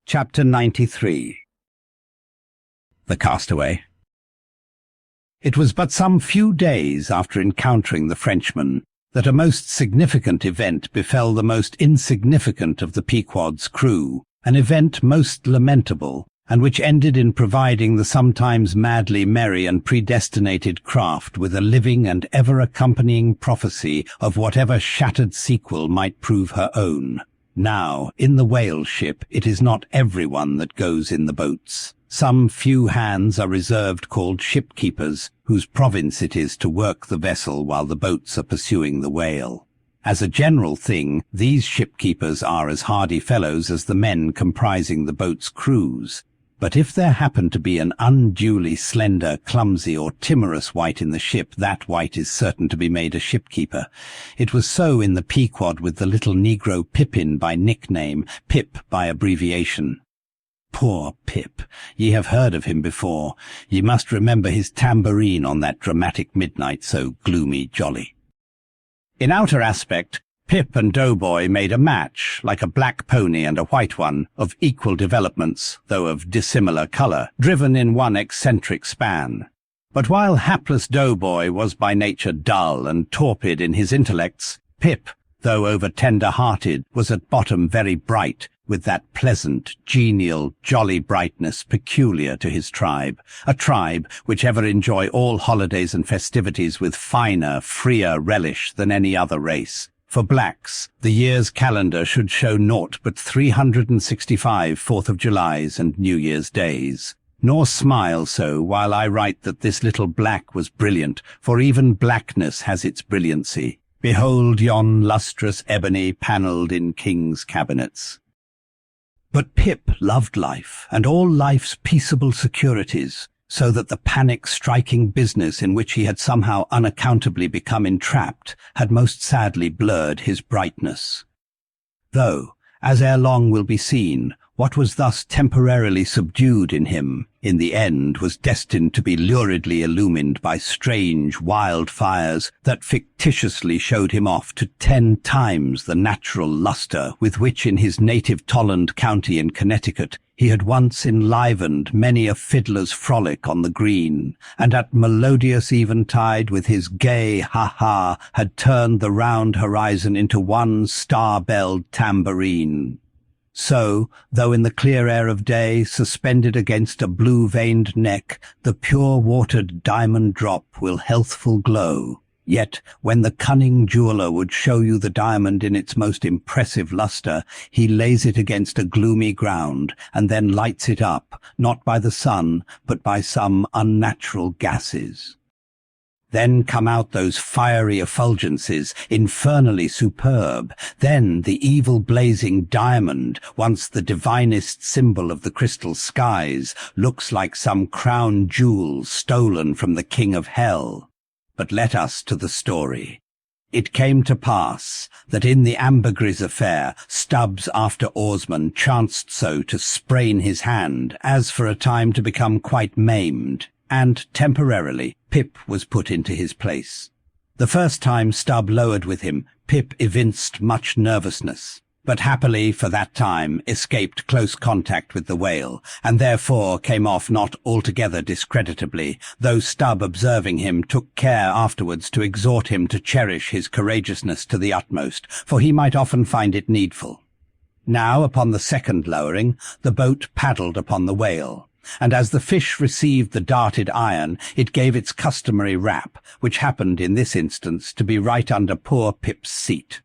Chapter 93. The Castaway. It was but some few days after encountering the Frenchman that a most significant event befell the most insignificant of the Pequod's crew, an event most lamentable, and which ended in providing the sometimes madly merry and predestinated craft with a living and ever-accompanying prophecy of whatever shattered sequel might prove her own. Now, in the whale ship, it is not everyone that goes in the boats. Some few hands are reserved called shipkeepers, whose province it is to work the vessel while the boats are pursuing the whale. As a general thing, these shipkeepers are as hardy fellows as the men comprising the boat's crews. But if there happen to be an unduly slender, clumsy, or timorous wight in the ship, that wight is certain to be made a shipkeeper. It was so in the Pequod with the little Negro Pippin by nickname, Pip by abbreviation. Poor Pip! Ye have heard of him before. Ye must remember his tambourine on that dramatic midnight so gloomy jolly. In outer aspect, Pip and Doughboy made a match, like a black pony and a white one, of equal developments, though of dissimilar colour, driven in one eccentric span. But while hapless Doughboy was by nature dull and torpid in his intellects, Pip, though over-tender-hearted, was at bottom very bright, with that pleasant, genial, jolly brightness peculiar to his tribe, a tribe which ever enjoy all holidays and festivities with finer, freer relish than any other race. For blacks, the year's calendar should show naught but 365 Fourth of Julys and New Year's days. Nor smile so while I write that this little black was brilliant, for even blackness has its brilliancy. Behold yon lustrous ebony panelled in kings' cabinets. But Pip loved life, and all life's peaceable securities, so that the panic-striking business in which he had somehow unaccountably become entrapped had most sadly blurred his brightness. Though, as ere long will be seen, what was thus temporarily subdued in him, in the end was destined to be luridly illumined by strange, wild fires that fictitiously showed him off to 10 times the natural lustre with which in his native Tolland County in Connecticut he had once enlivened many a fiddler's frolic on the green, and at melodious eventide with his gay ha-ha had turned the round horizon into one star-belled tambourine. So, though in the clear air of day, suspended against a blue-veined neck, the pure-watered diamond drop will healthful glow, yet when the cunning jeweller would show you the diamond in its most impressive lustre, he lays it against a gloomy ground, and then lights it up, not by the sun, but by some unnatural gases. Then come out those fiery effulgences, infernally superb. Then the evil blazing diamond, once the divinest symbol of the crystal skies, looks like some crown jewel stolen from the king of hell. But let us to the story. It came to pass that in the ambergris affair, Stubbs after oarsman chanced so to sprain his hand, as for a time to become quite maimed, and temporarily Pip was put into his place. The first time Stubb lowered with him, Pip evinced much nervousness, but happily for that time escaped close contact with the whale, and therefore came off not altogether discreditably, though Stubb, observing him, took care afterwards to exhort him to cherish his courageousness to the utmost, for he might often find it needful. Now, upon the second lowering, the boat paddled upon the whale, and as the fish received the darted iron, it gave its customary rap, which happened in this instance to be right under poor Pip's seat.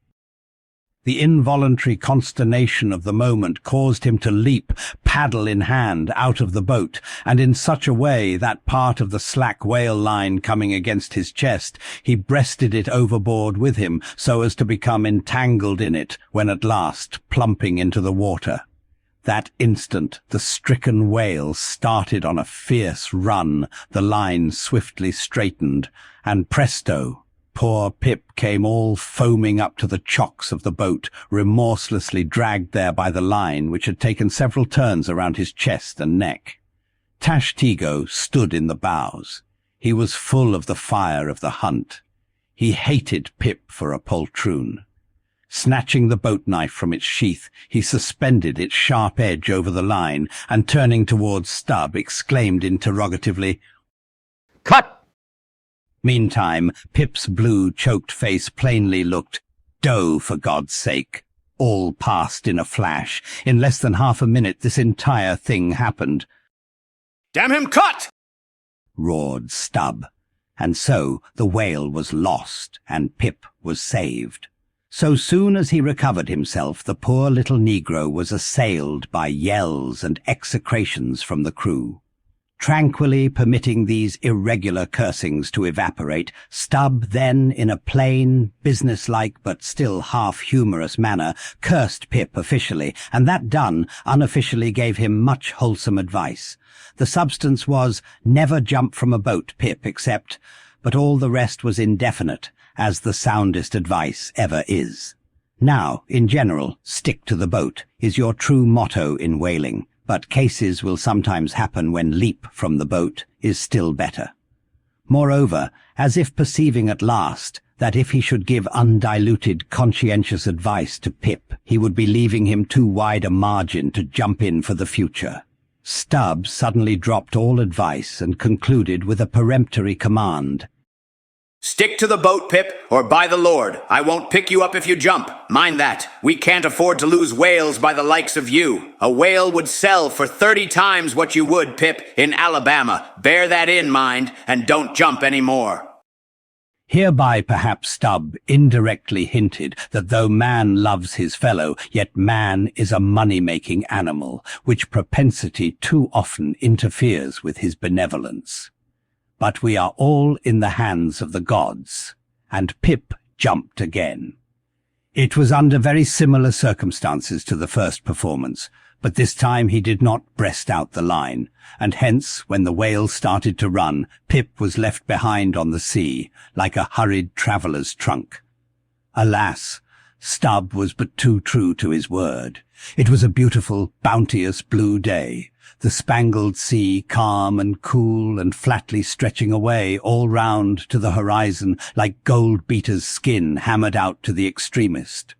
The involuntary consternation of the moment caused him to leap, paddle in hand, out of the boat, and in such a way that part of the slack whale line coming against his chest, he breasted it overboard with him, so as to become entangled in it, when at last plumping into the water. That instant the stricken whale started on a fierce run, the line swiftly straightened, and presto! Poor Pip came all foaming up to the chocks of the boat, remorselessly dragged there by the line, which had taken several turns around his chest and neck. Tashtego stood in the bows. He was full of the fire of the hunt. He hated Pip for a poltroon. Snatching the boat knife from its sheath, he suspended its sharp edge over the line, and turning towards Stubb, exclaimed interrogatively, "Cut!" Meantime, Pip's blue, choked face plainly looked, "Dough, for God's sake." All passed in a flash. In less than half a minute this entire thing happened. "Damn him, cut!" roared Stubb. And so the whale was lost, and Pip was saved. So soon as he recovered himself, the poor little negro was assailed by yells and execrations from the crew. Tranquilly permitting these irregular cursings to evaporate, Stubb then, in a plain, businesslike but still half-humorous manner, cursed Pip officially, and that done, unofficially gave him much wholesome advice. The substance was, "Never jump from a boat, Pip, except—" but all the rest was indefinite, as the soundest advice ever is. Now, in general, stick to the boat is your true motto in whaling, but cases will sometimes happen when leap from the boat is still better. Moreover, as if perceiving at last that if he should give undiluted, conscientious advice to Pip, he would be leaving him too wide a margin to jump in for the future, Stubb suddenly dropped all advice and concluded with a peremptory command. "Stick to the boat, Pip, or by the Lord, I won't pick you up if you jump. Mind that. We can't afford to lose whales by the likes of you. A whale would sell for 30 times what you would, Pip, in Alabama. Bear that in mind, and don't jump any more." Hereby perhaps Stubb indirectly hinted that though man loves his fellow, yet man is a money-making animal, which propensity too often interferes with his benevolence. But we are all in the hands of the gods, and Pip jumped again. It was under very similar circumstances to the first performance, but this time he did not breast out the line, and hence, when the whale started to run, Pip was left behind on the sea, like a hurried traveller's trunk. Alas, Stubb was but too true to his word. It was a beautiful, bounteous blue day, the spangled sea calm and cool and flatly stretching away all round to the horizon like gold-beater's skin hammered out to the extremist.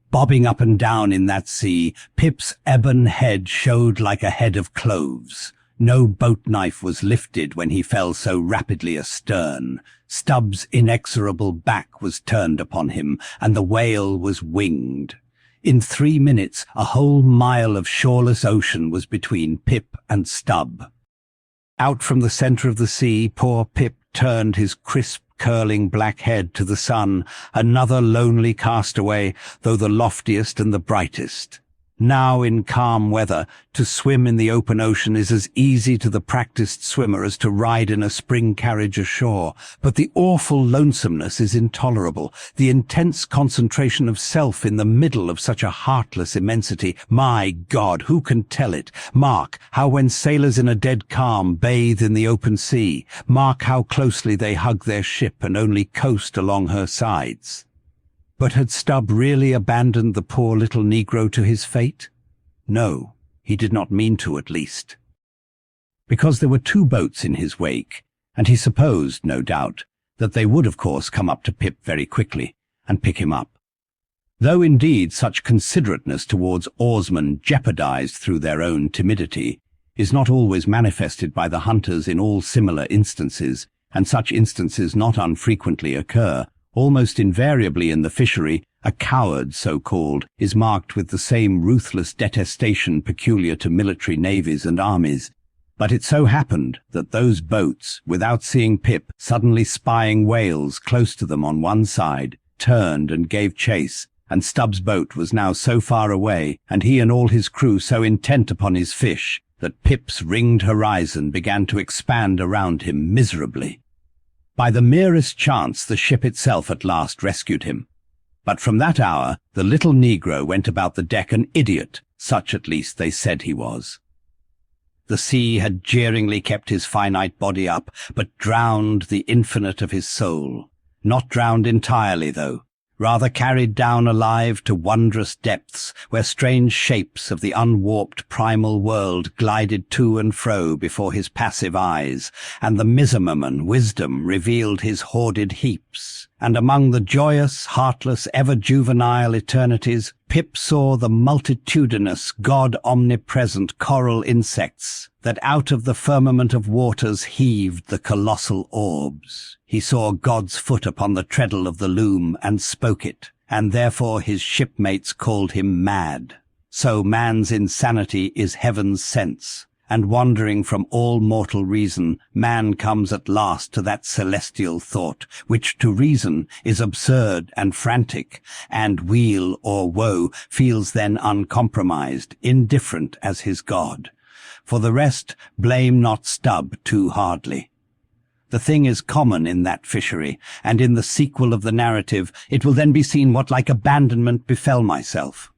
Bobbing up and down in that sea, Pip's ebon head showed like a head of cloves. No boat-knife was lifted when he fell so rapidly astern. Stubb's inexorable back was turned upon him, and the whale was winged. In 3 minutes, a whole mile of shoreless ocean was between Pip and Stubb. Out from the centre of the sea, poor Pip turned his crisp, curling black head to the sun, another lonely castaway, though the loftiest and the brightest. Now, in calm weather, to swim in the open ocean is as easy to the practised swimmer as to ride in a spring carriage ashore, but the awful lonesomeness is intolerable. The intense concentration of self in the middle of such a heartless immensity, my God, who can tell it? Mark how when sailors in a dead calm bathe in the open sea, mark how closely they hug their ship and only coast along her sides. But had Stubb really abandoned the poor little negro to his fate? No, he did not mean to, at least. Because there were 2 boats in his wake, and he supposed, no doubt, that they would of course come up to Pip very quickly and pick him up. Though indeed such considerateness towards oarsmen jeopardized through their own timidity is not always manifested by the hunters in all similar instances, and such instances not unfrequently occur, almost invariably in the fishery, a coward, so-called, is marked with the same ruthless detestation peculiar to military navies and armies. But it so happened that those boats, without seeing Pip, suddenly spying whales close to them on one side, turned and gave chase, and Stubb's boat was now so far away, and he and all his crew so intent upon his fish, that Pip's ringed horizon began to expand around him miserably. By the merest chance the ship itself at last rescued him. But from that hour the little negro went about the deck an idiot, such at least they said he was. The sea had jeeringly kept his finite body up, but drowned the infinite of his soul. Not drowned entirely, though. rather carried down alive to wondrous depths, where strange shapes of the unwarped primal world glided to and fro before his passive eyes, and the miserman wisdom revealed his hoarded heaps. And among the joyous, heartless, ever-juvenile eternities, Pip saw the multitudinous, God-omnipresent coral insects that out of the firmament of waters heaved the colossal orbs. He saw God's foot upon the treadle of the loom and spoke it, and therefore his shipmates called him mad. So man's insanity is heaven's sense, and wandering from all mortal reason, man comes at last to that celestial thought, which to reason is absurd and frantic, and weal or woe feels then uncompromised, indifferent as his God. For the rest, blame not Stubb too hardly. The thing is common in that fishery, and in the sequel of the narrative it will then be seen what like abandonment befell myself.